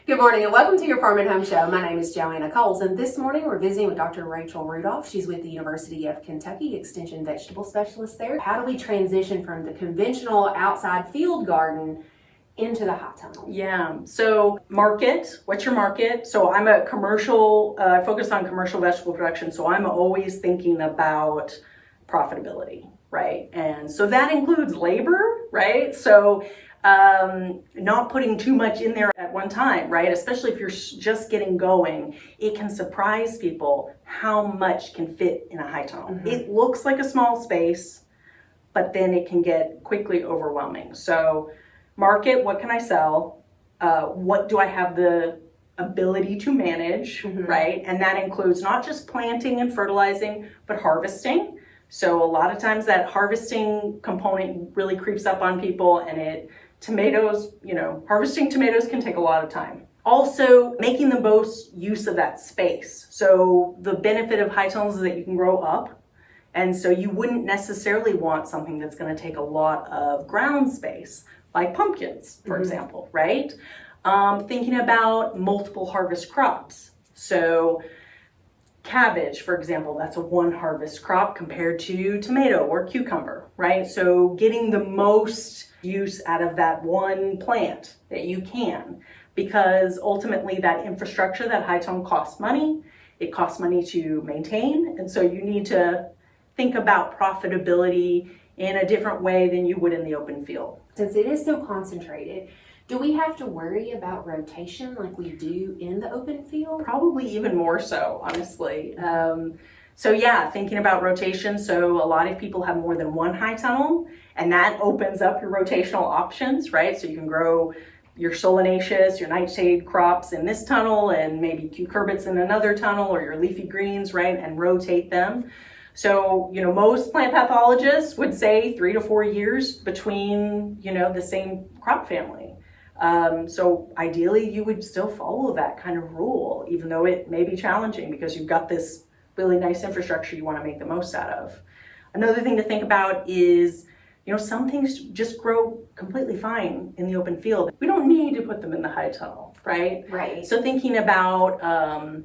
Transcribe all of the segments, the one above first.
Good morning and welcome to your Farm and Home Show. My name is Joanna Coles, and this morning we're visiting with Dr. Rachel Rudolph. She's with the University of Kentucky, Extension Vegetable Specialist there. How do we transition from the conventional outside field garden into the high tunnel? Yeah, so market, what's your market? So I'm a commercial, I focus on commercial vegetable production, so I'm always thinking about profitability, right? And so that includes labor, right? So not putting too much in there at one time, right? Especially if you're just getting going, it can surprise people how much can fit in a high tunnel. Mm-hmm. It looks like a small space, but then it can get quickly overwhelming. So market, what can I sell? What do I have the ability to manage, mm-hmm. right? And that includes not just planting and fertilizing, but harvesting. So a lot of times that harvesting component really creeps up on people, and harvesting tomatoes can take a lot of time. Also, making the most use of that space. So the benefit of high tunnels is that you can grow up. And so you wouldn't necessarily want something that's going to take a lot of ground space, like pumpkins, for mm-hmm. example, right? Thinking about multiple harvest crops. So cabbage, for example, that's a one harvest crop compared to tomato or cucumber, right? So getting the most use out of that one plant that you can, because ultimately that infrastructure, that high tunnel costs money. It costs money to maintain. And so you need to think about profitability in a different way than you would in the open field. Since it is so concentrated, do we have to worry about rotation like we do in the open field? Probably even more so, honestly. So yeah, thinking about rotation. So a lot of people have more than one high tunnel, and that opens up your rotational options, right? So you can grow your solanaceous, your nightshade crops in this tunnel, and maybe cucurbits in another tunnel, or your leafy greens, right? And rotate them. So, most plant pathologists would say 3 to 4 years between, the same crop family. So ideally you would still follow that kind of rule, even though it may be challenging because you've got this really nice infrastructure you want to make the most out of. Another thing to think about is, some things just grow completely fine in the open field. We don't need to put them in the high tunnel, right? Right. So thinking about, a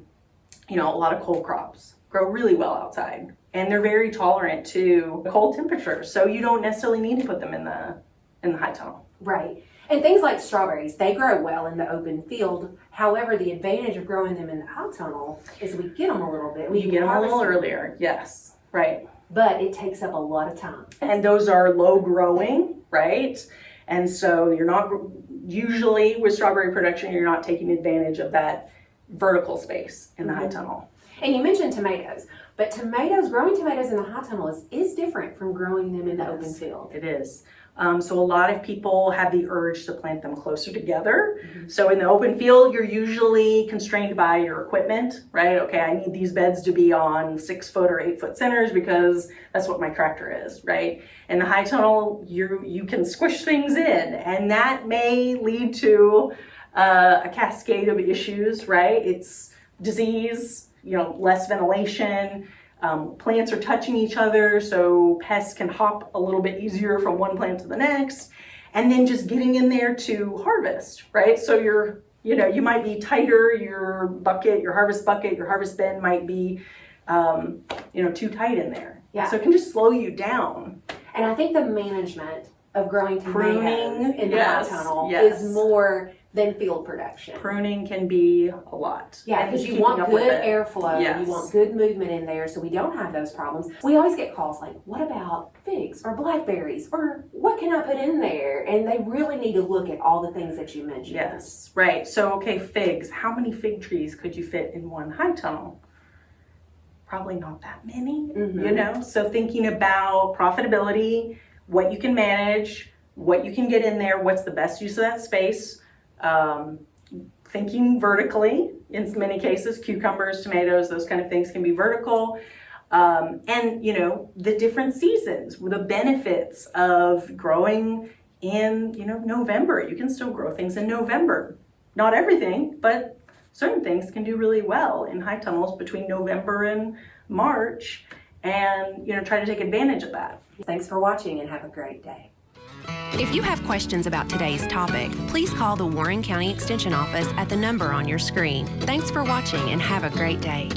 lot of cold crops grow really well outside, and they're very tolerant to cold temperatures. So you don't necessarily need to put them in the high tunnel. Right. And things like strawberries, they grow well in the open field. However, the advantage of growing them in the high tunnel is we get them a little bit. You get them a little earlier, yes, right. But it takes up a lot of time. And those are low growing, right? And so you're not, usually with strawberry production, you're not taking advantage of that vertical space in the mm-hmm. high tunnel. And you mentioned tomatoes, but growing tomatoes in the high tunnel is different from growing them in the open field. It is. So a lot of people have the urge to plant them closer together. Mm-hmm. So in the open field, you're usually constrained by your equipment, right? Okay, I need these beds to be on 6 foot or 8 foot centers because that's what my tractor is, right? In the high tunnel, you can squish things in, and that may lead to a cascade of issues, right? It's disease, less ventilation. Plants are touching each other, so pests can hop a little bit easier from one plant to the next, and then just getting in there to harvest, right? So you might be tighter, your harvest bin might be, too tight in there. Yeah. So it can just slow you down. And I think the management of growing tomatoes in the high tunnel yes. is more than field production. Pruning can be a lot. Yeah, because you want good airflow, yes. you want good movement in there so we don't have those problems. We always get calls like, what about figs or blackberries, or what can I put in there? And they really need to look at all the things that you mentioned. Yes, right. So, okay, figs. How many fig trees could you fit in one high tunnel? Probably not that many, mm-hmm. So thinking about profitability, what you can manage, what you can get in there, what's the best use of that space. Thinking vertically, in many cases, cucumbers, tomatoes, those kind of things can be vertical. And, the different seasons, the benefits of growing in, November. You can still grow things in November. Not everything, but certain things can do really well in high tunnels between November and March, and, try to take advantage of that. Thanks for watching and have a great day. If you have questions about today's topic, please call the Warren County Extension Office at the number on your screen. Thanks for watching and have a great day.